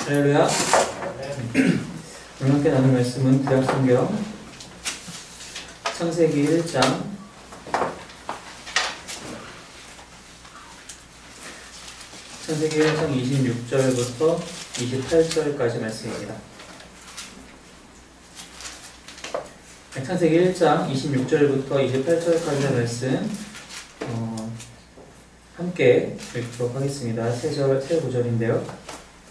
할렐루야. 오늘 함께 나눌 말씀은 구약성경 창세기 1장 26절부터 28절까지 말씀입니다. 창세기 1장 26절부터 28절까지의 말씀 함께 읽도록 하겠습니다. 세 구절인데요.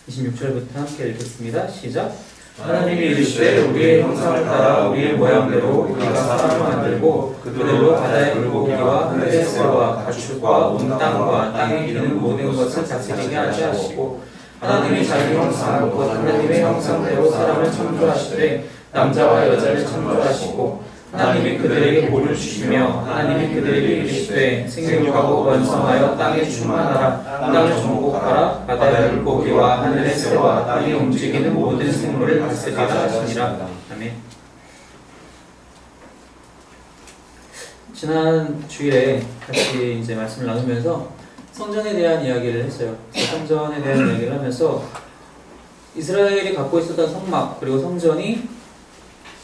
26절부터 함께 읽겠습니다. 시작. 하나님이 이르시되 우리의 형상을 따라 우리의 모양대로 우리가 사람을 만들고 그들로 바다의 물고기와 하늘의 새와 가축과 온 땅과 땅에 기는 모든 것을 다스리게 하시고 하나님이 자기 형상 곧 하나님의 형상대로 사람을 창조하시되 남자와 여자를 창조하시고 하나님이 그들에게 복을 주시며 하나님이 그들에게 이르시되 생육하고 번성하여 땅에 충만하라 땅을 정복하라 바다의 물고기와 하늘의 새와 땅에 움직이는 모든 생물을 다스리라 하시니라. 아멘. 지난 주일에 같이 이제 말씀을 나누면서 성전에 대한 이야기를 했어요. 성전에 대한 이야기를 하면서 이스라엘이 갖고 있었던 성막 그리고 성전이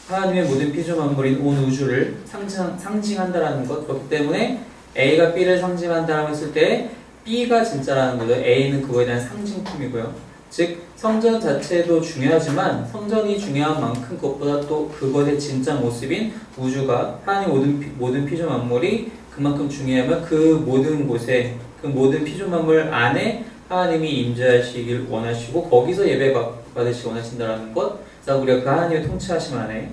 하나님의 모든 피조 만물인 온 우주를 상징한다라는 것. 그렇기 때문에 A가 B를 상징한다라고 했을 때 B가 진짜라는 거죠. A는 그거에 대한 상징품이고요. 즉 성전 자체도 중요하지만 성전이 중요한 만큼 그것보다 또 그것의 진짜 모습인 우주가 하나님의 모든 피조 만물이 그만큼 중요하면 그 모든 곳에 그 모든 피조 만물 안에 하나님이 임재하시길 원하시고 거기서 예배 받으시기 원하신다는 것. 우리가 그 하나님의 통치하심 안에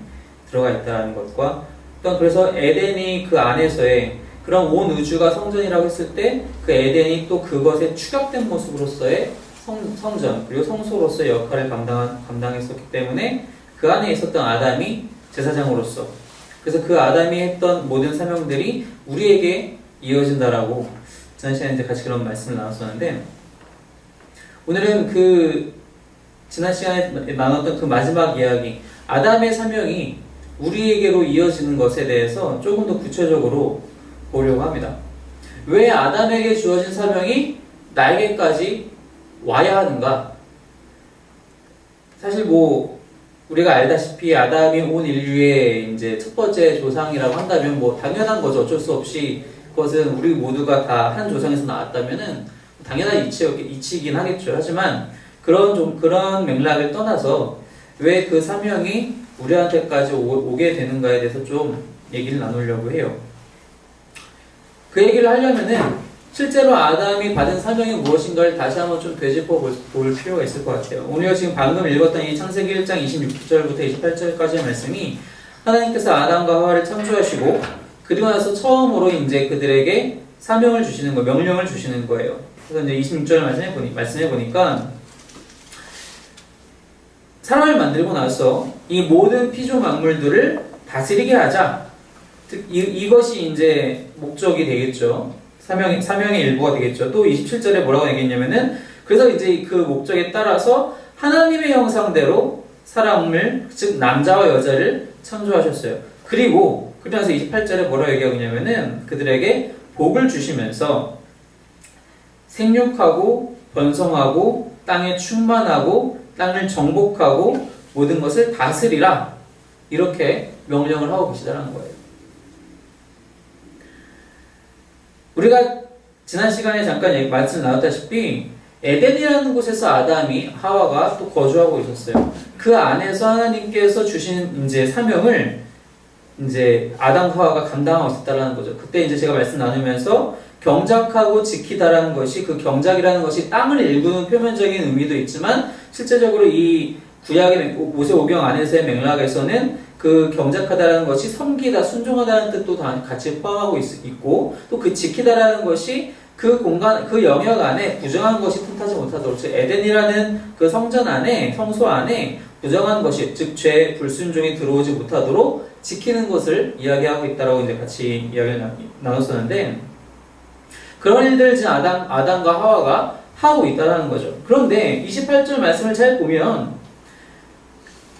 들어가 있다는 것과 또 그래서 에덴이 그 안에서의 그런 온 우주가 성전이라고 했을 때 그 에덴이 또 그것의 축약된 모습으로서의 성전 그리고 성소로서의 역할을 감당했었기 때문에 그 안에 있었던 아담이 제사장으로서 그래서 그 아담이 했던 모든 사명들이 우리에게 이어진다라고 지난 시간에 이제 같이 그런 말씀을 나눴었는데 오늘은 지난 시간에 나눴던 그 마지막 이야기 아담의 사명이 우리에게로 이어지는 것에 대해서 조금 더 구체적으로 보려고 합니다. 왜 아담에게 주어진 사명이 나에게까지 와야 하는가? 사실 우리가 알다시피 아담이 온 인류의 이제 첫 번째 조상이라고 한다면 당연한 거죠. 어쩔 수 없이 그것은 우리 모두가 다 한 조상에서 나왔다면은 당연한 이치이긴 하겠죠. 하지만 그런 맥락을 떠나서 왜 그 사명이 우리한테까지 오게 되는가에 대해서 좀 얘기를 나누려고 해요. 그 얘기를 하려면은 실제로 아담이 받은 사명이 무엇인가를 다시 한번 좀 되짚어 볼 필요가 있을 것 같아요. 우리가 지금 방금 읽었던 이 창세기 1장 26절부터 28절까지의 말씀이 하나님께서 아담과 하와를 창조하시고 그리고 나서 처음으로 이제 그들에게 사명을 주시는 거, 명령을 주시는 거예요. 그래서 이제 26절 말씀해 보니까 사람을 만들고 나서 이 모든 피조 만물들을 다스리게 하자. 즉 이것이 이제 목적이 되겠죠. 사명의 일부가 되겠죠. 또 27절에 뭐라고 얘기했냐면은 그래서 이제 그 목적에 따라서 하나님의 형상대로 사람을 즉 남자와 여자를 창조하셨어요. 그리고 그러면서 28절에 뭐라고 얘기하고 있냐면은 그들에게 복을 주시면서 생육하고 번성하고 땅에 충만하고 땅을 정복하고 모든 것을 다스리라 이렇게 명령을 하고 계시다는 거예요. 우리가 지난 시간에 잠깐 말씀 나눴다시피 에덴이라는 곳에서 아담이 하와가 또 거주하고 있었어요. 그 안에서 하나님께서 주신 이제 사명을 이제 아담 하와가 감당하고 있었다라는 거죠. 그때 이제 제가 말씀 나누면서 경작하고 지키다라는 것이 그 경작이라는 것이 땅을 일구는 표면적인 의미도 있지만 실제적으로 이 구약의 모세오경 안에서의 맥락에서는 그 경작하다라는 것이 섬기다, 순종하다는 뜻도 같이 포함하고 있고 또 그 지키다라는 것이 그 공간, 그 영역 안에 부정한 것이 틈타지 못하도록 즉 에덴이라는 그 성전 안에, 성소 안에 부정한 것이 즉 죄, 불순종이 들어오지 못하도록 지키는 것을 이야기하고 있다라고 이제 같이 이야기를 나눴었는데 그런 일들을 지금 아담과 하와가 하고 있다는 거죠. 그런데 28절 말씀을 잘 보면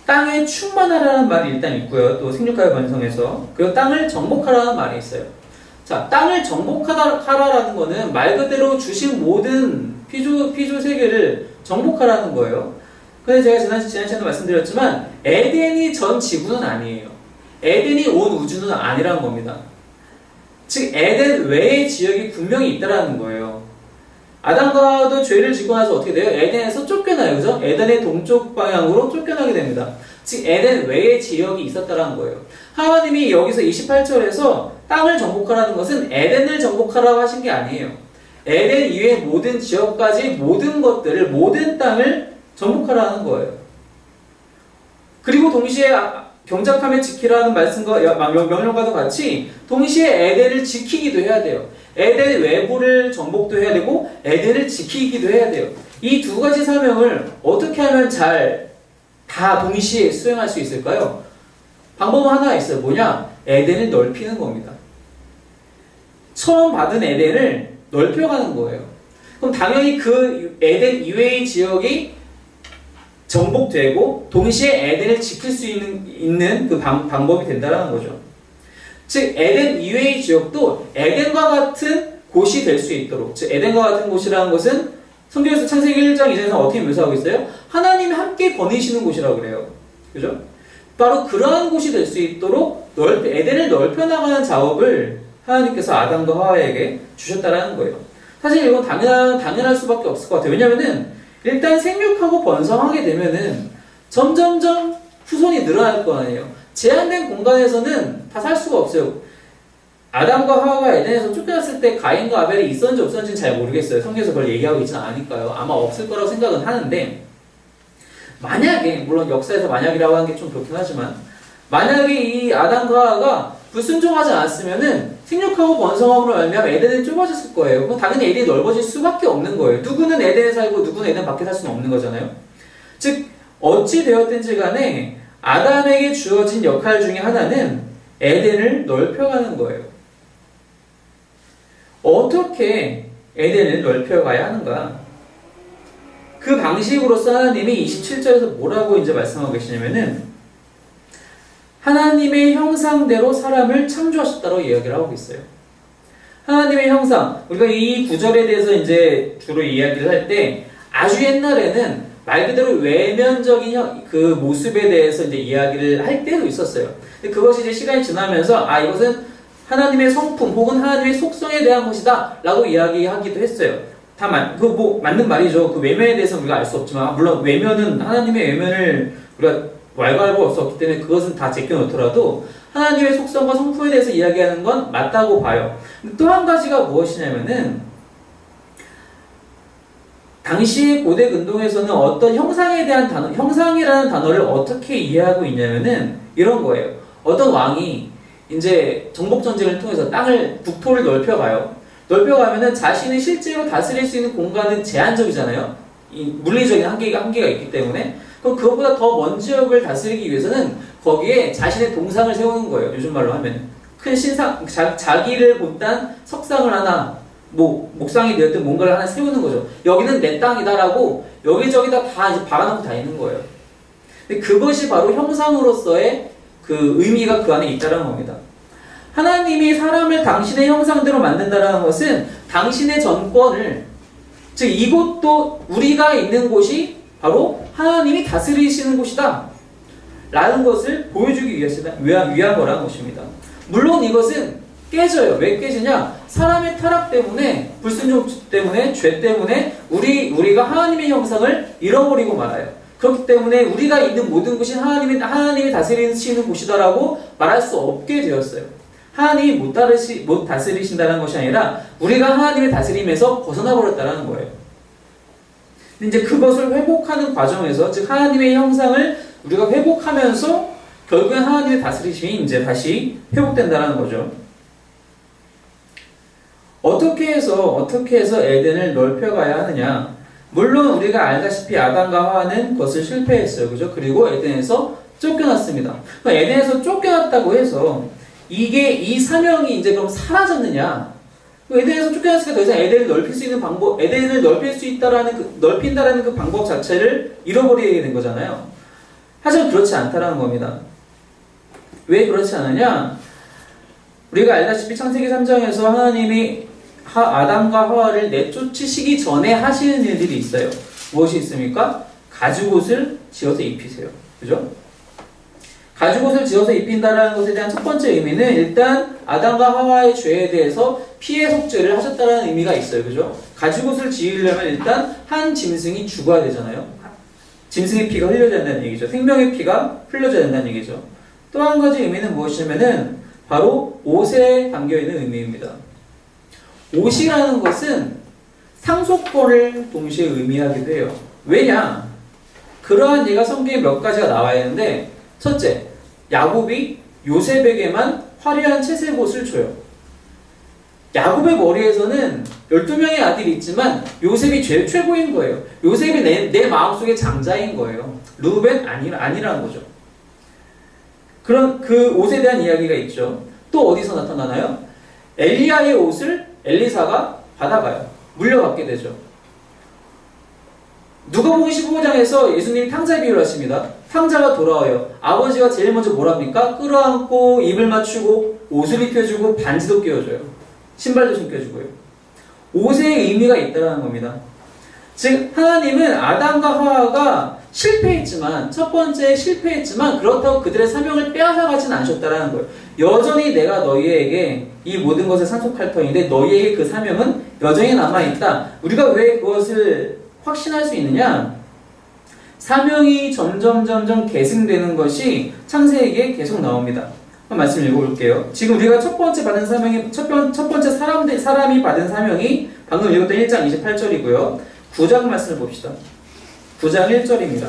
땅에 충만하라는 말이 일단 있고요. 또 생육하여 번성해서 그리고 땅을 정복하라는 말이 있어요. 자, 땅을 정복하라라는 거는 말 그대로 주신 모든 피조 세계를 정복하라는 거예요. 근데 제가 지난 시간에도 말씀드렸지만 에덴이 전 지구는 아니에요. 에덴이 온 우주는 아니라는 겁니다. 즉 에덴 외의 지역이 분명히 있다라는 거예요. 아담과 하와도 죄를 짓고 나서 어떻게 돼요? 에덴에서 쫓겨나요. 그죠? 에덴의 동쪽 방향으로 쫓겨나게 됩니다. 즉 에덴 외의 지역이 있었다라는 거예요. 하나님이 여기서 28절에서 땅을 정복하라는 것은 에덴을 정복하라고 하신 게 아니에요. 에덴 이외의 모든 지역까지 모든 것들을, 모든 땅을 정복하라는 거예요. 그리고 동시에 경작하며 지키라는 말씀과 명령과도 같이 동시에 에덴을 지키기도 해야 돼요. 에덴 외부를 정복도 해야 되고 에덴을 지키기도 해야 돼요. 이 두 가지 사명을 어떻게 하면 잘 다 동시에 수행할 수 있을까요? 방법은 하나가 있어요. 뭐냐? 에덴을 넓히는 겁니다. 처음 받은 에덴을 넓혀가는 거예요. 그럼 당연히 그 에덴 이외의 지역이 정복되고 동시에 에덴을 지킬 수 있는 그 방법이 된다는 거죠. 즉 에덴 이외의 지역도 에덴과 같은 곳이 될 수 있도록, 즉 에덴과 같은 곳이라는 것은 성경에서 창세기 1장 2장에서 어떻게 묘사하고 있어요? 하나님이 함께 거니시는 곳이라고 그래요. 그죠? 바로 그러한 곳이 될 수 있도록 에덴을 넓혀나가는 작업을 하나님께서 아담과 하와에게 주셨다라는 거예요. 사실 이건 당연할 수밖에 없을 것 같아요. 왜냐면은 일단 생육하고 번성하게 되면은 점점점 후손이 늘어날 거 아니에요. 제한된 공간에서는 다 살 수가 없어요. 아담과 하와가 에덴에서 쫓겨났을 때 가인과 아벨이 있었는지 없었는지는 잘 모르겠어요. 성경에서 그걸 얘기하고 있지는 않으니까요. 아마 없을 거라고 생각은 하는데, 만약에, 물론 역사에서 만약이라고 하는 게 좀 그렇긴 하지만, 만약에 이 아담과 하와가 불순종하지 않았으면은 생육하고 번성함으로 말미암아 에덴은 좁아졌을 거예요. 그럼 당연히 에덴이 넓어질 수밖에 없는 거예요. 누구는 에덴에 살고 누구는 에덴 밖에 살 수는 없는 거잖아요. 즉 어찌 되었든지 간에 아담에게 주어진 역할 중에 하나는 에덴을 넓혀가는 거예요. 어떻게 에덴을 넓혀가야 하는가? 그 방식으로서 하나님이 27절에서 뭐라고 이제 말씀하고 계시냐면은 하나님의 형상대로 사람을 창조하셨다고 이야기를 하고 있어요. 하나님의 형상, 우리가 이 구절에 대해서 이제 주로 이야기를 할 때 아주 옛날에는 말 그대로 외면적인 그 모습에 대해서 이제 이야기를 할 때도 있었어요. 근데 그것이 이제 시간이 지나면서 이것은 하나님의 성품 혹은 하나님의 속성에 대한 것이다 라고 이야기하기도 했어요. 다만 맞는 말이죠. 그 외면에 대해서 우리가 알 수 없지만 물론 외면은 하나님의 외면을 우리가 왈가왈부할 수 없기 때문에 그것은 다 제껴놓더라도 하나님의 속성과 성품에 대해서 이야기하는 건 맞다고 봐요. 또 한 가지가 무엇이냐면은 당시 고대 근동에서는 어떤 형상에 대한 단어, 형상이라는 단어를 어떻게 이해하고 있냐면은 이런 거예요. 어떤 왕이 이제 정복전쟁을 통해서 국토를 넓혀가요. 넓혀가면은 자신이 실제로 다스릴 수 있는 공간은 제한적이잖아요. 이 물리적인 한계가 있기 때문에. 그럼 그것보다 더 먼 지역을 다스리기 위해서는 거기에 자신의 동상을 세우는 거예요. 요즘 말로 하면. 큰 신상, 자기를 본딴 석상을 하나, 목상이 되었든 뭔가를 하나 세우는 거죠. 여기는 내 땅이다라고 여기저기다 다 이제 박아놓고 다니는 거예요. 근데 그것이 바로 형상으로서의 그 의미가 그 안에 있다는 겁니다. 하나님이 사람을 당신의 형상대로 만든다는 것은 당신의 전권을, 즉 이곳도 우리가 있는 곳이 바로 하나님이 다스리시는 곳이다 라는 것을 보여주기 위한 거라는 것입니다. 물론 이것은 깨져요. 왜 깨지냐? 사람의 타락 때문에, 불순종 때문에, 죄 때문에 우리가 하나님의 형상을 잃어버리고 말아요. 그렇기 때문에 우리가 있는 모든 곳이 하나님이 다스리시는 곳이다라고 말할 수 없게 되었어요. 하나님이 못 다스리신다는 것이 아니라 우리가 하나님의 다스림에서 벗어나 버렸다는 거예요. 이제 그것을 회복하는 과정에서, 즉 하나님의 형상을 우리가 회복하면서 결국엔 하나님의 다스리심이 이제 다시 회복된다는 거죠. 어떻게 해서 에덴을 넓혀가야 하느냐? 물론 우리가 알다시피 아담과 하와는 그것을 실패했어요. 그죠? 그리고 에덴에서 쫓겨났습니다. 에덴에서 쫓겨났다고 해서 이 사명이 이제 그럼 사라졌느냐? 에덴에서 쫓겨났으니까 더 이상 에덴을 넓힐 수 있는 방법, 에덴을 넓힐 수 있다라는 넓힌다라는 그 방법 자체를 잃어버리게 된 거잖아요. 하지만 그렇지 않다라는 겁니다. 왜 그렇지 않느냐? 우리가 알다시피 창세기 3장에서 하나님이 아담과 하와를 내쫓으시기 전에 하시는 일들이 있어요. 무엇이 있습니까? 가죽옷을 지어서 입히세요. 그죠? 가죽옷을 지어서 입힌다라는 것에 대한 첫 번째 의미는 일단 아담과 하와의 죄에 대해서 피해 속죄를 하셨다는 의미가 있어요. 그죠? 가죽옷을 지으려면 일단 한 짐승이 죽어야 되잖아요. 짐승의 피가 흘려져야 된다는 얘기죠. 생명의 피가 흘려져야 된다는 얘기죠. 또 한 가지 의미는 무엇이냐면은 바로 옷에 담겨있는 의미입니다. 옷이라는 것은 상속권을 동시에 의미하기도 해요. 왜냐? 그러한 예가 성경에 몇 가지가 나와야 하는데, 첫째, 야곱이 요셉에게만 화려한 채색 옷을 줘요. 야곱의 머리에서는 12명의 아들이 있지만 요셉이 제일 최고인 거예요. 요셉이 내 마음속의 장자인 거예요. 루벤 아니라는 거죠. 그런 그 옷에 대한 이야기가 있죠. 또 어디서 나타나나요? 엘리야의 옷을 엘리사가 받아가요. 물려받게 되죠. 누가복음 15장에서 예수님이 탕자 비유를 하십니다. 탕자가 돌아와요. 아버지가 제일 먼저 뭘 합니까? 끌어안고 입을 맞추고 옷을 입혀주고 반지도 끼워줘요. 신발도 신겨주고요. 옷에 의미가 있다는 겁니다. 즉 하나님은 아담과 하와가 실패했지만, 첫 번째 실패했지만 그렇다고 그들의 사명을 빼앗아가진 않으셨다는 거예요. 여전히 내가 너희에게 이 모든 것을 상속할 터인데 너희에게 그 사명은 여전히 남아있다. 우리가 왜 그것을 확신할 수 있느냐? 사명이 점점 계승되는 것이 창세기에 계속 나옵니다. 한번 말씀 읽어볼게요. 지금 우리가 첫 번째 받은 사명이, 첫 번째 사람이 받은 사명이 방금 읽었던 1장 28절이고요. 9장 말씀을 봅시다. 9장 1절입니다.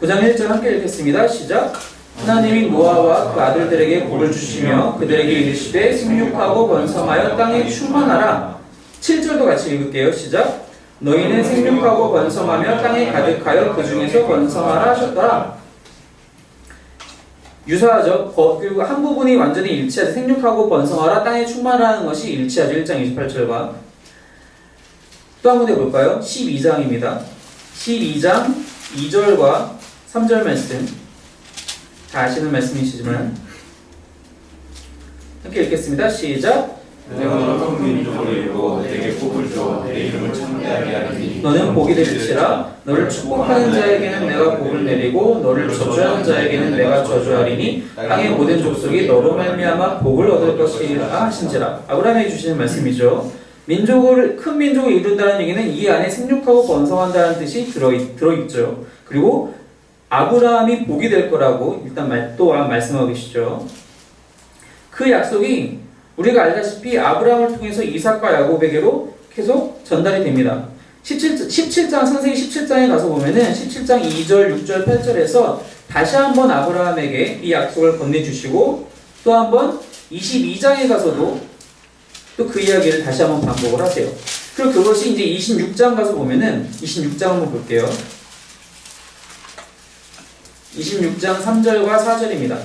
9장 1절 함께 읽겠습니다. 시작. 하나님이 노아와 그 아들들에게 복을 주시며 그들에게 이르시되 생육하고 번성하여 땅에 충만하라. 7절도 같이 읽을게요. 시작. 너희는 생육하고 번성하며 땅에 가득하여 그 중에서 번성하라 하셨더라. 유사하죠. 그리고 한 부분이 완전히 일치하죠. 생육하고 번성하라, 땅에 충만하는 것이 일치하죠. 1장 28절과. 또 한 번 해볼까요? 12장입니다. 12장 2절과 3절 말씀. 다 아시는 말씀이시지만 함께 읽겠습니다. 시작. 내가 너를 큰 민족으로 이루고 내게 복을 줘 내 이름을 창대하게 하리니 너는 복이 될지라. 너를 축복하는 자에게는 내가 복을 내리고 너를 저주하는 자에게는 내가 저주하리니 땅의 모든 족속이 너로 말미암아 복을 얻을 것이라 하신지라. 아브라함이 주시는 말씀이죠. 큰 민족을 이룬다는 얘기는 이 안에 생육하고 번성한다는 뜻이 들어있죠. 그리고 아브라함이 복이 될 거라고 일단 또한 말씀하고 계시죠. 그 약속이 우리가 알다시피 아브라함을 통해서 이삭과 야곱에게로 계속 전달이 됩니다. 17장, 창세기 17장에 가서 보면은 17장 2절, 6절, 8절에서 다시 한번 아브라함에게 이 약속을 건네주시고 또 한번 22장에 가서도 또 그 이야기를 다시 한번 반복을 하세요. 그리고 그것이 이제 26장 가서 보면은 26장 한번 볼게요. 26장 3절과 4절입니다.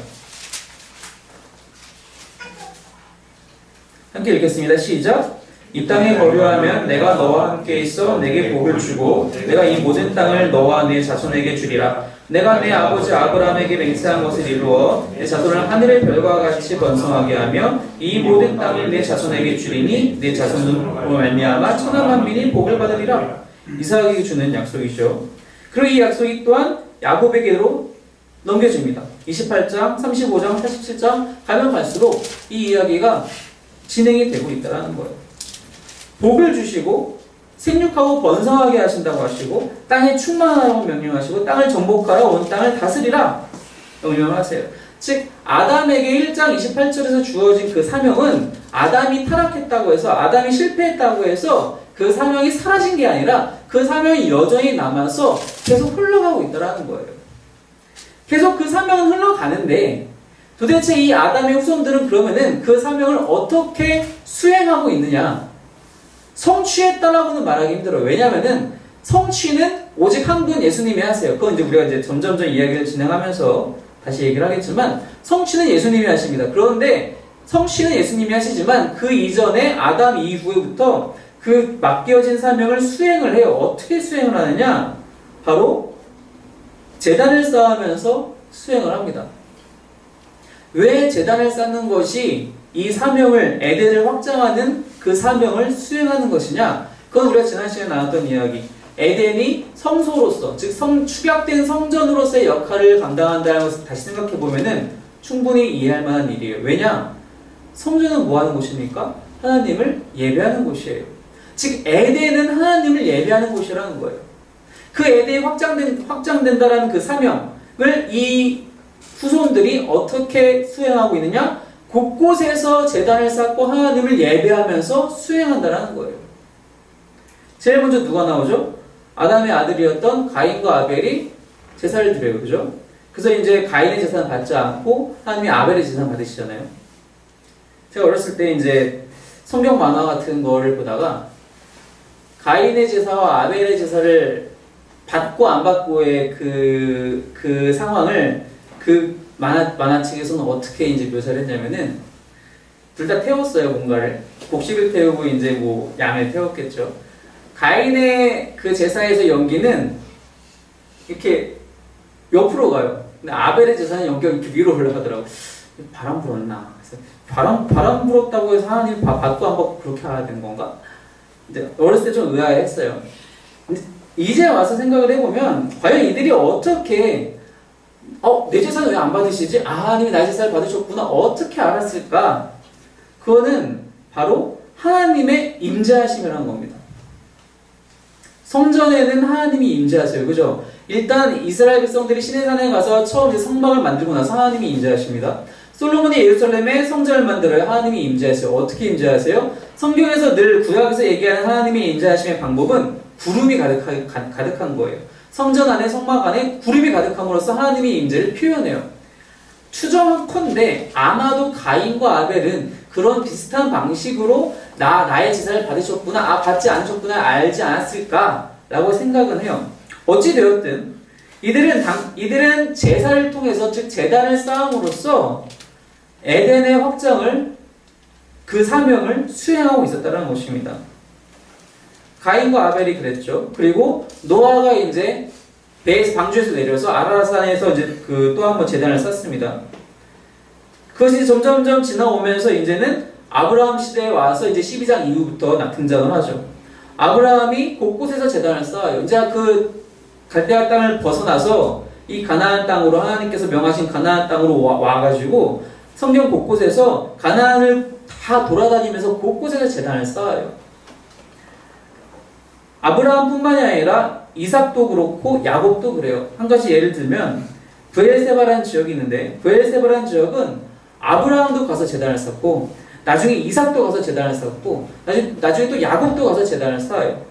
함께 읽겠습니다. 시작. 이 땅에 거류하면 내가 너와 함께 있어 내게 복을 주고 내가 이 모든 땅을 너와 내 자손에게 주리라. 내가 내 아버지 아브라함에게 맹세한 것을 이루어 내 자손을 하늘의 별과 같이 번성하게 하며 이 모든 땅을 내 자손에게 주리니 내 자손으로 말미암아 천하 만민이 복을 받으리라. 이삭에게 주는 약속이죠. 그리고 이 약속이 또한 야곱에게로 넘겨집니다. 28장, 35장, 87장 가면 갈수록 이 이야기가 진행이 되고 있다는 거예요. 복을 주시고 생육하고 번성하게 하신다고 하시고 땅에 충만하라고 명령하시고 땅을 정복하여 온 땅을 다스리라 명령하세요. 즉 아담에게 1장 28절에서 주어진 그 사명은 아담이 타락했다고 해서 아담이 실패했다고 해서 그 사명이 사라진 게 아니라 그 사명이 여전히 남아서 계속 흘러가고 있다는 거예요. 계속 그 사명은 흘러가는데 도대체 이 아담의 후손들은 그러면은 그 사명을 어떻게 수행하고 있느냐? 성취했다라고는 말하기 힘들어요. 왜냐면은 성취는 오직 한 분 예수님이 하세요. 그건 이제 우리가 이제 점점점 이야기를 진행하면서 다시 얘기를 하겠지만 성취는 예수님이 하십니다. 그런데 성취는 예수님이 하시지만 그 이전에 아담 이후부터 그 맡겨진 사명을 수행을 해요. 어떻게 수행을 하느냐? 바로 제단을 쌓으면서 수행을 합니다. 왜 제단을 쌓는 것이 이 사명을, 에덴을 확장하는 그 사명을 수행하는 것이냐? 그건 우리가 지난 시간에 나눴던 이야기. 에덴이 성소로서, 즉 축약된 성전으로서의 역할을 감당한다는 것을 다시 생각해 보면은 충분히 이해할 만한 일이에요. 왜냐? 성전은 뭐 하는 곳입니까? 하나님을 예배하는 곳이에요. 즉 에덴은 하나님을 예배하는 곳이라는 거예요. 그 에덴이 확장된다라는 그 사명을 이 후손들이 어떻게 수행하고 있느냐? 곳곳에서 제단을 쌓고 하나님을 예배하면서 수행한다라는 거예요. 제일 먼저 누가 나오죠? 아담의 아들이었던 가인과 아벨이 제사를 드려요. 그죠? 그래서 이제 가인의 제사는 받지 않고 하나님이 아벨의 제사를 받으시잖아요. 제가 어렸을 때 이제 성경 만화 같은 거를 보다가 가인의 제사와 아벨의 제사를 받고 안 받고의 그 상황을 그 만화책에서는 어떻게 이제 묘사를 했냐면은 둘 다 태웠어요, 뭔가를. 곡식을 태우고 이제 뭐 양을 태웠겠죠. 가인의 그 제사에서 연기는 이렇게 옆으로 가요. 근데 아벨의 제사는 연기가 이렇게 위로 올라가더라고. 바람 불었나? 그래서 바람 불었다고 해서 하나님 받고 안 받고 그렇게 해야 되는 건가? 이제 어렸을 때 좀 의아해했어요. 근데 이제 와서 생각을 해보면 과연 이들이 어떻게 내 제사는 왜 안 받으시지? 하나님이 나의 제사를 받으셨구나. 어떻게 알았을까? 그거는 바로 하나님의 임재하심이라는 겁니다. 성전에는 하나님이 임재하세요. 그죠? 일단 이스라엘 백성들이 시내산에 가서 처음 성막을 만들고 나서 하나님이 임재하십니다. 솔로몬이 예루살렘에 성전을 만들어요. 하나님이 임재하세요. 어떻게 임재하세요? 성경에서 늘 구약에서 얘기하는 하나님의 임재하심의 방법은 구름이 가득한 거예요. 성전 안에 성막 안에 구름이 가득함으로써 하나님의 임재를 표현해요. 추정컨대 아마도 가인과 아벨은 그런 비슷한 방식으로 나의 제사를 받으셨구나, 받지 않으셨구나 알지 않았을까라고 생각은 해요. 어찌 되었든 이들은 제사를 통해서 즉 제단을 쌓음으로써 에덴의 확장을 그 사명을 수행하고 있었다는 것입니다. 가인과 아벨이 그랬죠. 그리고 노아가 이제 배에서 방주에서 내려서 아라라산에서 이제 또 한 번 제단을 쌓습니다. 그것이 점점점 지나오면서 이제는 아브라함 시대에 와서 이제 12장 이후부터 등장을 하죠. 아브라함이 곳곳에서 제단을 쌓아요. 이제 그 갈대아 땅을 벗어나서 이 가나안 땅으로 하나님께서 명하신 가나안 땅으로 와가지고 성경 곳곳에서 가나안을 다 돌아다니면서 곳곳에서 제단을 쌓아요. 아브라함뿐만이 아니라 이삭도 그렇고 야곱도 그래요. 한 가지 예를 들면 브엘세바라는 지역이 있는데 브엘세바라는 지역은 아브라함도 가서 제단을 쌓고 나중에 이삭도 가서 제단을 쌓고 나중에 또 야곱도 가서 제단을 쌓아요.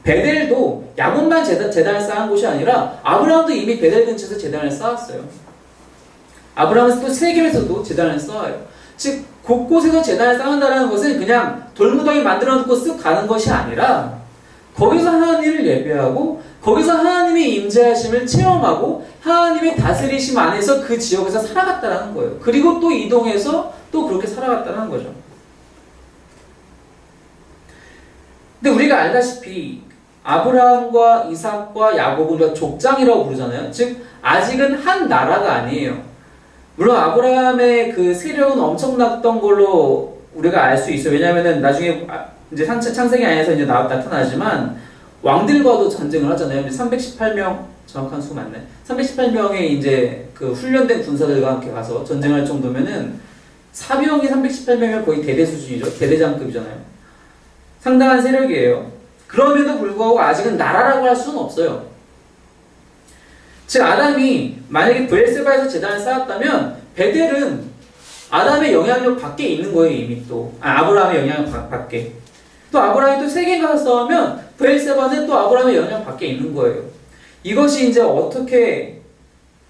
베델도 야곱만 제단을 쌓은 곳이 아니라 아브라함도 이미 베델 근처에서 제단을 쌓았어요. 아브라함은 또 세겜에서도 제단을 쌓아요. 즉 곳곳에서 제단을 쌓는다는 것은 그냥 돌무더기 만들어 놓고 쓱 가는 것이 아니라 거기서 하나님을 예배하고 거기서 하나님의 임재하심을 체험하고 하나님의 다스리심 안에서 그 지역에서 살아갔다는 거예요. 그리고 또 이동해서 또 그렇게 살아갔다는 거죠. 근데 우리가 알다시피 아브라함과 이삭과 야곱은 우리가 족장이라고 부르잖아요. 즉 아직은 한 나라가 아니에요. 물론 아브라함의 그 세력은 엄청났던 걸로 우리가 알 수 있어요. 왜냐하면 나중에 이제 창세기 안에서 이제 나타나지만 왕들과도 전쟁을 하잖아요. 318명 정확한 수 맞네. 318명의 이제 그 훈련된 군사들과 함께 가서 전쟁할 정도면은 사병이 318명이면 거의 대대 수준이죠. 대대장급이잖아요. 상당한 세력이에요. 그럼에도 불구하고 아직은 나라라고 할 수는 없어요. 즉 아담이 만약에 브엘세바에서 제단을 쌓았다면 베델은 아담의 영향력 밖에 있는 거예요. 이미 또 아브라함의 영향력 밖에. 또 아브라함이 또 세겜 가서 싸우면 브엘세바는 또 아브라함의 영향 밖에 있는 거예요. 이것이 이제 어떻게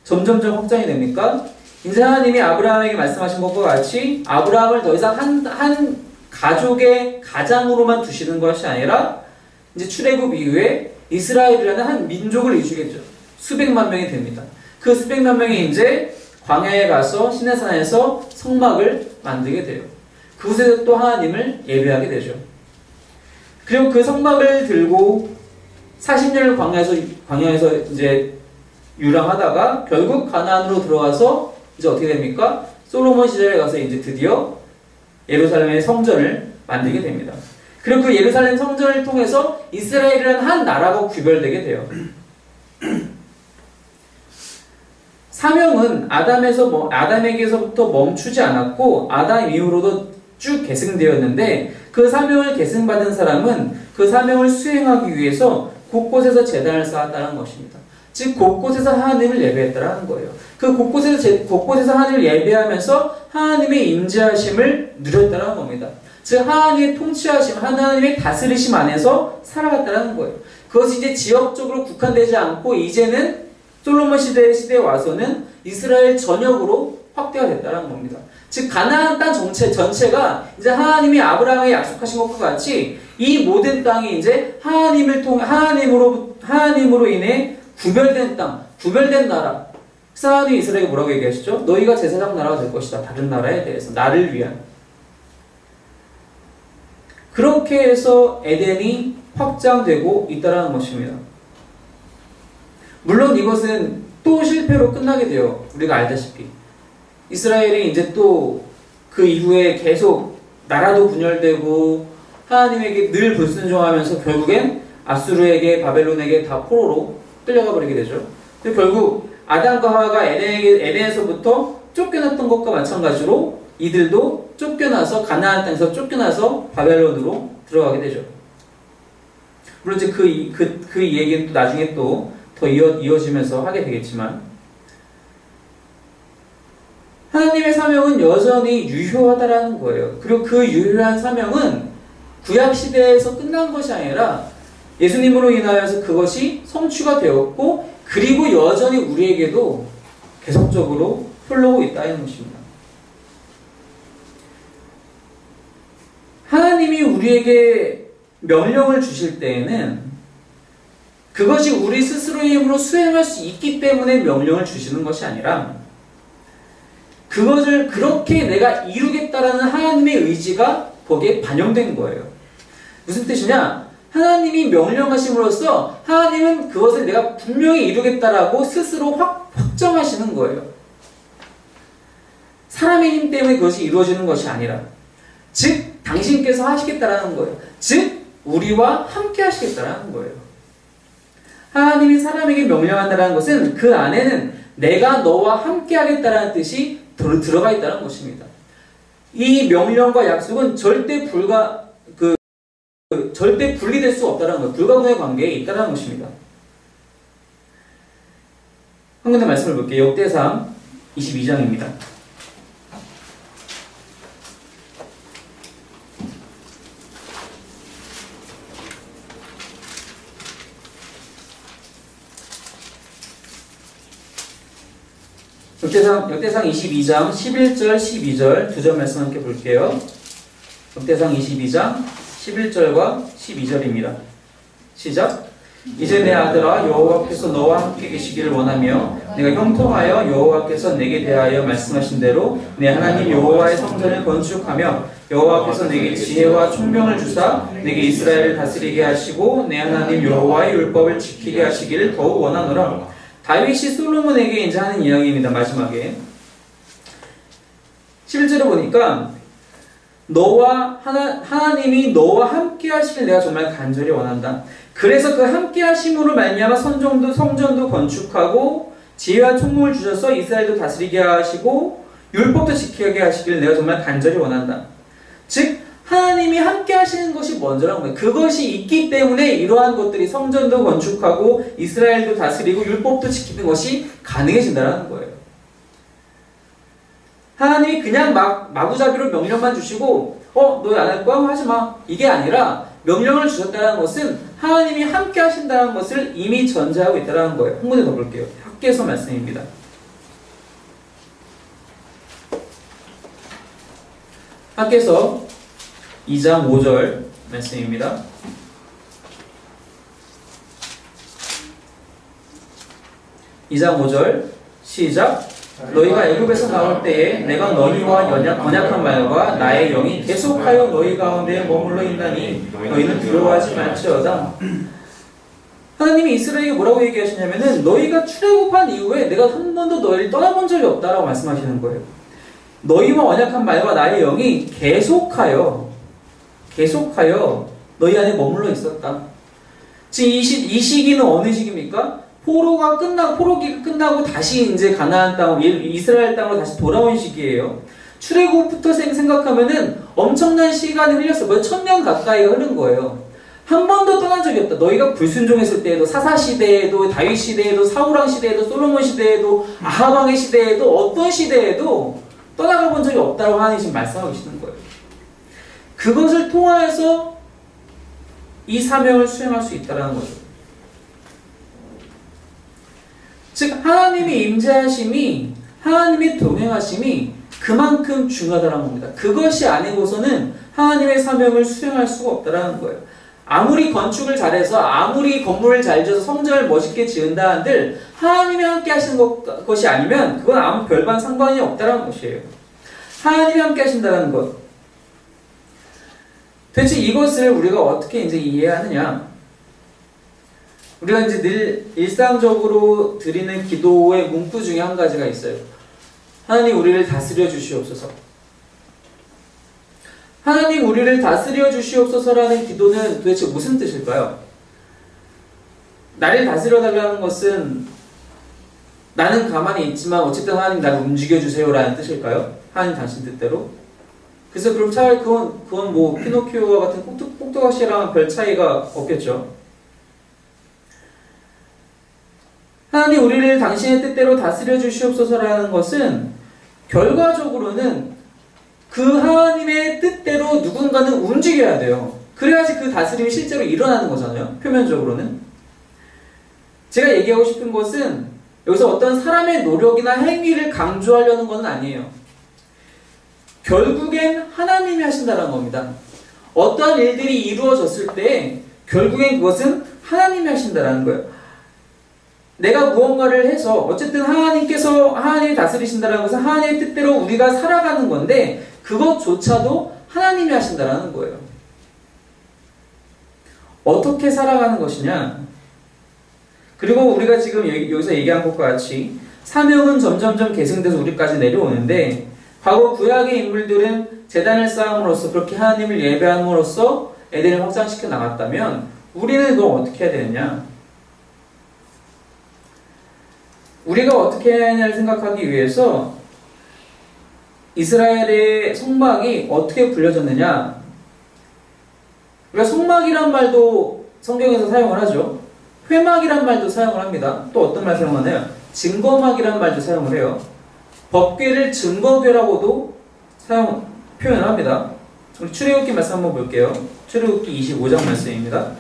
점점점 확장이 됩니까? 이제 하나님이 아브라함에게 말씀하신 것과 같이 아브라함을 더 이상 한 가족의 가장으로만 두시는 것이 아니라 이제 출애굽 이후에 이스라엘이라는 한 민족을 이루겠죠. 수백만 명이 됩니다. 그 수백만 명이 이제 광야에 가서 시내산에서 성막을 만들게 돼요. 그곳에서 또 하나님을 예배하게 되죠. 그리고 그 성막을 들고 40년을 광야에서 이제 유랑하다가 결국 가나안으로 들어와서 이제 어떻게 됩니까? 솔로몬 시절에 가서 이제 드디어 예루살렘의 성전을 만들게 됩니다. 그리고 그 예루살렘 성전을 통해서 이스라엘이라는 한 나라가 구별되게 돼요. 사명은 아담에게서부터 멈추지 않았고 아담 이후로도 쭉 계승되었는데 그 사명을 계승받은 사람은 그 사명을 수행하기 위해서 곳곳에서 제단을 쌓았다는 것입니다. 즉 곳곳에서 하나님을 예배했다는 거예요. 그 곳곳에서 하나님을 예배하면서 하나님의 임재하심을 누렸다는 겁니다. 즉 하나님의 통치하심, 하나님의 다스리심 안에서 살아갔다는 거예요. 그것이 이제 지역적으로 국한되지 않고 이제는 솔로몬 시대에 와서는 이스라엘 전역으로 확대가 됐다는 겁니다. 즉 가나안 땅 전체가 이제 하나님이 아브라함에게 약속하신 것과 같이 이 모든 땅이 이제 하나님으로 인해 구별된 땅, 구별된 나라. 그래서 하나님이 이스라엘에게 뭐라고 얘기하시죠? 너희가 제사장 나라가 될 것이다. 다른 나라에 대해서 나를 위한. 그렇게 해서 에덴이 확장되고 있다는 것입니다. 물론 이것은 또 실패로 끝나게 돼요. 우리가 알다시피. 이스라엘이 이제 또 그 이후에 계속 나라도 분열되고 하나님에게 늘 불순종하면서 결국엔 아수르에게 바벨론에게 다 포로로 끌려가 버리게 되죠. 결국 아담과 하와가 에덴에서부터 쫓겨났던 것과 마찬가지로 이들도 쫓겨나서 가나안 땅에서 쫓겨나서 바벨론으로 들어가게 되죠. 물론 이제 그 얘기는 또 나중에 또 더 이어지면서 하게 되겠지만 하나님의 사명은 여전히 유효하다라는 거예요. 그리고 그 유효한 사명은 구약 시대에서 끝난 것이 아니라 예수님으로 인하여서 그것이 성취가 되었고 그리고 여전히 우리에게도 계속적으로 흘러오고 있다는 것입니다. 하나님이 우리에게 명령을 주실 때에는 그것이 우리 스스로의 힘으로 수행할 수 있기 때문에 명령을 주시는 것이 아니라 그것을 그렇게 내가 이루겠다라는 하나님의 의지가 거기에 반영된 거예요. 무슨 뜻이냐? 하나님이 명령하심으로써 하나님은 그것을 내가 분명히 이루겠다라고 스스로 확정하시는 거예요. 사람의 힘 때문에 그것이 이루어지는 것이 아니라 즉 당신께서 하시겠다라는 거예요. 즉 우리와 함께 하시겠다라는 거예요. 하나님이 사람에게 명령한다는 것은 그 안에는 내가 너와 함께 하겠다라는 뜻이 들어가 있다는 것입니다. 이 명령과 약속은 절대 분리될 수 없다는 거예요. 불가분의 관계에 있다는 것입니다. 한 군데 말씀을 볼게요. 역대상 22장입니다. 역대상 22장 11절 12절 두 절 말씀 함께 볼게요. 역대상 22장 11절과 12절입니다. 시작. 이제 내 아들아 여호와께서 너와 함께 계시기를 원하며 내가 형통하여 여호와께서 내게 대하여 말씀하신 대로 내 하나님 여호와의 성전을 건축하며 여호와께서 내게 지혜와 총명을 주사 내게 이스라엘을 다스리게 하시고 내 하나님 여호와의 율법을 지키게 하시기를 더욱 원하노라. 다윗이 솔로몬에게 이제 하는 이야기입니다. 마지막에 11절을 보니까 하나님이 너와 함께 하시길 내가 정말 간절히 원한다. 그래서 그 함께 하심으로 말미암아 성전도 건축하고 지혜와 총명을 주셔서 이스라엘도 다스리게 하시고 율법도 지키게 하시길 내가 정말 간절히 원한다. 즉 하나님이 함께 하시는 것이 먼저라는 거예요. 그것이 있기 때문에 이러한 것들이 성전도 건축하고 이스라엘도 다스리고 율법도 지키는 것이 가능해진다는 거예요. 하나님이 그냥 마구잡이로 명령만 주시고 너 안 할 거야? 하지 마. 이게 아니라 명령을 주셨다는 것은 하나님이 함께 하신다는 것을 이미 전제하고 있다는 거예요. 한 군데 더 볼게요. 학개서 말씀입니다. 학개서 2장 5절 말씀입니다. 2장 5절 시작. 너희가 애굽에서 나올 때에 내가 너희와 언약한 말과 나의 영이 계속하여 너희 가운데 머물러 있나니 너희는 두려워하지 말지어다. 하나님이 이스라엘에게 뭐라고 얘기하시냐면은 너희가 출애굽한 이후에 내가 한 번도 너희를 떠나본 적이 없다라고 말씀하시는 거예요. 너희와 언약한 말과 나의 영이 계속하여 너희 안에 머물러 있었다. 지금 이 시기는 어느 시기입니까? 포로기가 끝나고 다시 이제 가나안 땅, 이스라엘 땅으로 다시 돌아온 시기예요. 출애굽부터 생각하면은 엄청난 시간이 흘렸어요. 거의 1000년 가까이가 흐른 거예요. 한 번도 떠난 적이 없다. 너희가 불순종했을 때에도, 사사 시대에도, 다윗 시대에도, 사울왕 시대에도, 솔로몬 시대에도, 아하방의 시대에도, 어떤 시대에도 떠나가 본 적이 없다고 하나님 지금 말씀하고 계시는 거예요. 그것을 통하여서 이 사명을 수행할 수 있다는 거죠. 즉 하나님의 임재하심이, 하나님의 동행하심이 그만큼 중요하다는 겁니다. 그것이 아니고서는 하나님의 사명을 수행할 수가 없다는 거예요. 아무리 건축을 잘해서, 아무리 건물을 잘 지어서 성전을 멋있게 지은다 한들 하나님이 함께 하시는 것이 아니면 그건 아무 별반 상관이 없다는 것이에요. 하나님이 함께 하신다는 것. 대체 이것을 우리가 어떻게 이제 이해하느냐? 우리가 이제 늘 일상적으로 드리는 기도의 문구 중에 한 가지가 있어요. 하나님 우리를 다스려 주시옵소서. 하나님 우리를 다스려 주시옵소서라는 기도는 도대체 무슨 뜻일까요? 나를 다스려 달라는 것은 나는 가만히 있지만 어쨌든 하나님 나를 움직여 주세요라는 뜻일까요? 하나님 당신 뜻대로? 그래서 그럼 차라리 그건 뭐 피노키오와 같은 꼭두각시랑 별 차이가 없겠죠. 하나님 우리를 당신의 뜻대로 다스려 주시옵소서라는 것은 결과적으로는 그 하나님의 뜻대로 누군가는 움직여야 돼요. 그래야지 그 다스림이 실제로 일어나는 거잖아요. 표면적으로는. 제가 얘기하고 싶은 것은 여기서 어떤 사람의 노력이나 행위를 강조하려는 건 아니에요. 결국엔 하나님이 하신다는 겁니다. 어떠한 일들이 이루어졌을 때 결국엔 그것은 하나님이 하신다는 거예요. 내가 무언가를 해서 어쨌든 하나님이 다스리신다는 것은 하나님의 뜻대로 우리가 살아가는 건데 그것조차도 하나님이 하신다는 거예요. 어떻게 살아가는 것이냐? 그리고 우리가 지금 여기서 얘기한 것과 같이 사명은 점점점 계승돼서 우리까지 내려오는데 과거 구약의 인물들은 제단을 쌓음으로써 그렇게 하나님을 예배함으로써 에덴을 확장시켜 나갔다면 우리는 그럼 어떻게 해야 되느냐? 우리가 어떻게 해야 하냐를 생각하기 위해서 이스라엘의 성막이 어떻게 불려졌느냐? 우리가 성막이란 말도 성경에서 사용을 하죠. 회막이란 말도 사용을 합니다. 또 어떤 말 사용하나요? 증거막이란 말도 사용을 해요. 법궤를 증거궤라고도 표현을 합니다. 우리 출애굽기 말씀 한번 볼게요. 출애굽기 25장 말씀입니다.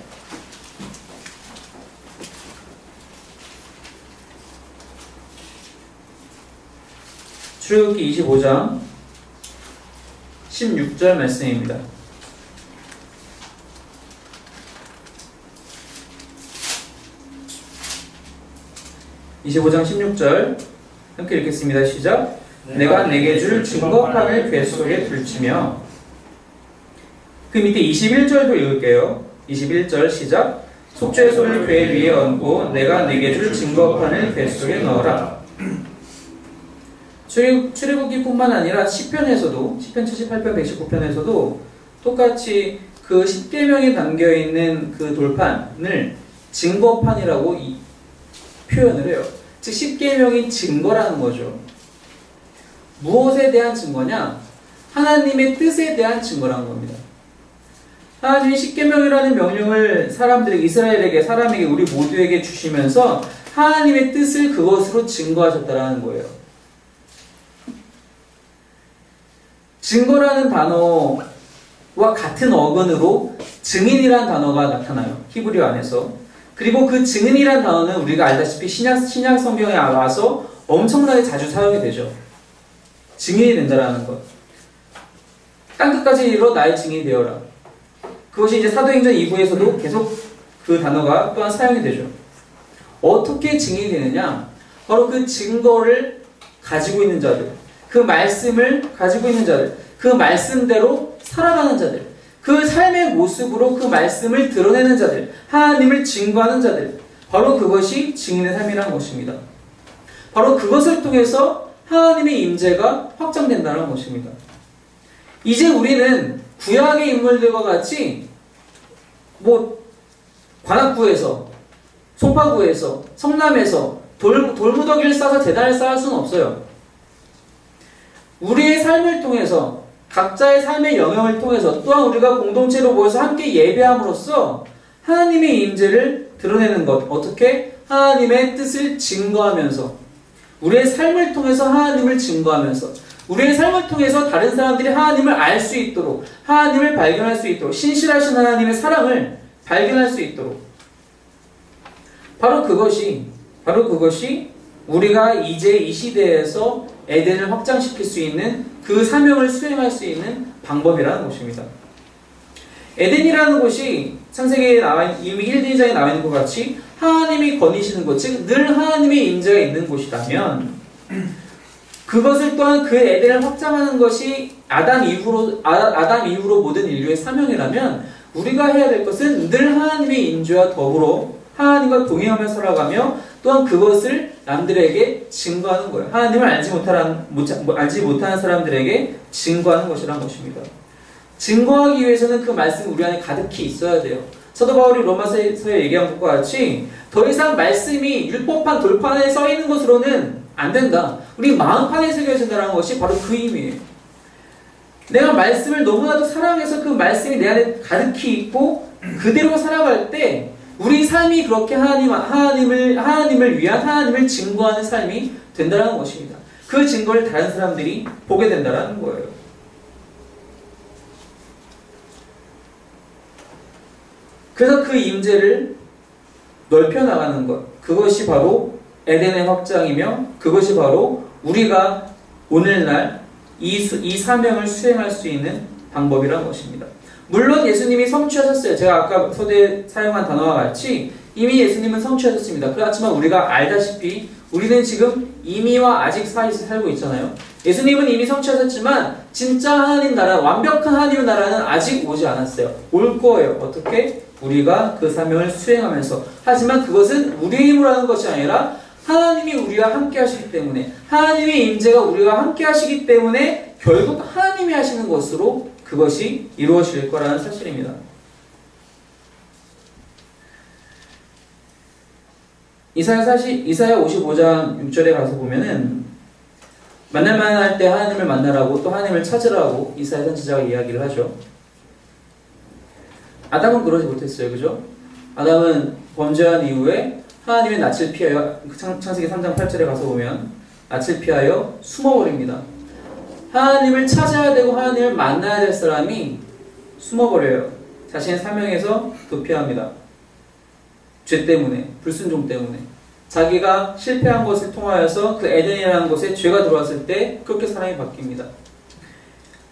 출애굽기 25장 16절 말씀입니다. (25장 16절) 함께 읽겠습니다. 시작. 내가 내게 줄 증거판을 궤 속에 둘치며, 그 밑에 21절도 읽을게요. 21절 시작. 속죄소를 궤 위에 얹고 내가 내게 줄 증거판을 궤 속에 넣어라. 출애굽기뿐만 아니라 시편에서도, 시편 78편 119편에서도 똑같이 그 10계명이 담겨있는 그 돌판을 증거판이라고 표현을 해요. 즉 10계명이 증거라는 거죠. 무엇에 대한 증거냐? 하나님의 뜻에 대한 증거라는 겁니다. 하나님이 10계명이라는 명령을 이스라엘에게, 사람에게, 우리 모두에게 주시면서 하나님의 뜻을 그것으로 증거하셨다라는 거예요. 증거라는 단어와 같은 어근으로 증인이라는 단어가 나타나요. 히브리어 안에서. 그리고 그 증인이라는 단어는 우리가 알다시피 신약 성경에 와서 엄청나게 자주 사용이 되죠. 증인이 된다라는 것. 땅끝까지 이르러 나의 증인이 되어라. 그것이 이제 사도행전 2부에서도 계속 그 단어가 또한 사용이 되죠. 어떻게 증인이 되느냐? 바로 그 증거를 가지고 있는 자들, 그 말씀을 가지고 있는 자들, 그 말씀대로 살아가는 자들, 그 삶의 모습으로 그 말씀을 드러내는 자들, 하나님을 증거하는 자들, 바로 그것이 증인의 삶이라는 것입니다. 바로 그것을 통해서 하나님의 임재가 확장된다는 것입니다. 이제 우리는 구약의 인물들과 같이 관악구에서, 송파구에서, 성남에서 돌무더기를 쌓아서 재단을 쌓을 수는 없어요. 우리의 삶을 통해서, 각자의 삶의 영역을 통해서, 또한 우리가 공동체로 모여서 함께 예배함으로써 하나님의 임재를 드러내는 것. 어떻게? 하나님의 뜻을 증거하면서, 우리의 삶을 통해서 하나님을 증거하면서, 우리의 삶을 통해서 다른 사람들이 하나님을 알 수 있도록, 하나님을 발견할 수 있도록, 신실하신 하나님의 사랑을 발견할 수 있도록. 바로 그것이 우리가 이제 이 시대에서 에덴을 확장시킬 수 있는 그 사명을 수행할 수 있는 방법이라는 것입니다. 에덴이라는 곳이 창세기에 이미 1, 2장에 나와 있는 것 같이 하나님이 거니시는 곳, 즉 늘 하나님의 임재가 있는 곳이라면 그것을 또한 그 에덴을 확장하는 것이 아담 이후로 모든 인류의 사명이라면 우리가 해야 될 것은 늘 하나님의 임재와 더불어 하나님과 동행하며 살아가며 또한 그것을 남들에게 증거하는 거예요. 하나님을 알지 못하는 사람들에게 증거하는 것이란 것입니다. 증거하기 위해서는 그 말씀이 우리 안에 가득히 있어야 돼요. 사도 바울이 로마서에 얘기한 것과 같이 더 이상 말씀이 율법판 돌판에 써 있는 것으로는 안 된다. 우리 마음판에 새겨진다는 것이 바로 그 의미예요. 내가 말씀을 너무나도 사랑해서 그 말씀이 내 안에 가득히 있고 그대로 살아갈 때 우리 삶이 그렇게 하나님을 위한 하나님을 증거하는 삶이 된다는 것입니다. 그 증거를 다른 사람들이 보게 된다는 거예요. 그래서 그 임재를 넓혀나가는 것, 그것이 바로 에덴의 확장이며 그것이 바로 우리가 오늘날 이 사명을 수행할 수 있는 방법이란 것입니다. 물론 예수님이 성취하셨어요. 제가 아까 서두에 사용한 단어와 같이 이미 예수님은 성취하셨습니다. 그렇지만 우리가 알다시피 우리는 지금 이미와 아직 사이에서 살고 있잖아요. 예수님은 이미 성취하셨지만 진짜 하나님 나라, 완벽한 하나님의 나라는 아직 오지 않았어요. 올 거예요. 어떻게? 우리가 그 사명을 수행하면서. 하지만 그것은 우리의 힘으로 하는 것이 아니라 하나님이 우리와 함께 하시기 때문에, 하나님의 임재가 우리와 함께 하시기 때문에 결국 하나님이 하시는 것으로 그것이 이루어질 거라는 사실입니다. 이사야 55장 6절에 가서 보면은 만날만 할 때 하나님을 만나라고 또 하나님을 찾으라고 이사야 선지자가 이야기를 하죠. 아담은 그러지 못했어요. 그죠? 아담은 범죄한 이후에 하나님의 낯을 피하여, 창세기 3장 8절에 가서 보면 낯을 피하여 숨어버립니다. 하나님을 찾아야 되고 하나님을 만나야 될 사람이 숨어버려요. 자신의 사명에서 도피합니다. 죄 때문에, 불순종 때문에. 자기가 실패한 것을 통하여서 그 에덴이라는 곳에 죄가 들어왔을 때 그렇게 사람이 바뀝니다.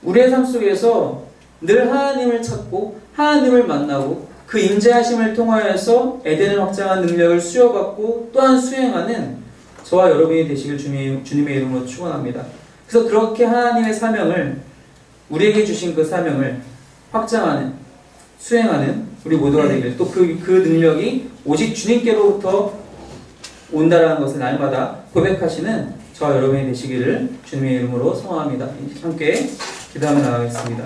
우리의 삶 속에서 늘 하나님을 찾고 하나님을 만나고 그 임재하심을 통하여서 에덴을 확장한 능력을 수여받고 또한 수행하는 저와 여러분이 되시길 주님의 이름으로 축원합니다. 그래서 그렇게 하나님의 사명을, 우리에게 주신 그 사명을 확장하는, 수행하는 우리 모두가 되길, 또 그 능력이 오직 주님께로부터 온다라는 것을 날마다 고백하시는 저와 여러분이 되시기를 주님의 이름으로 소망합니다. 함께 기도하며 나가겠습니다.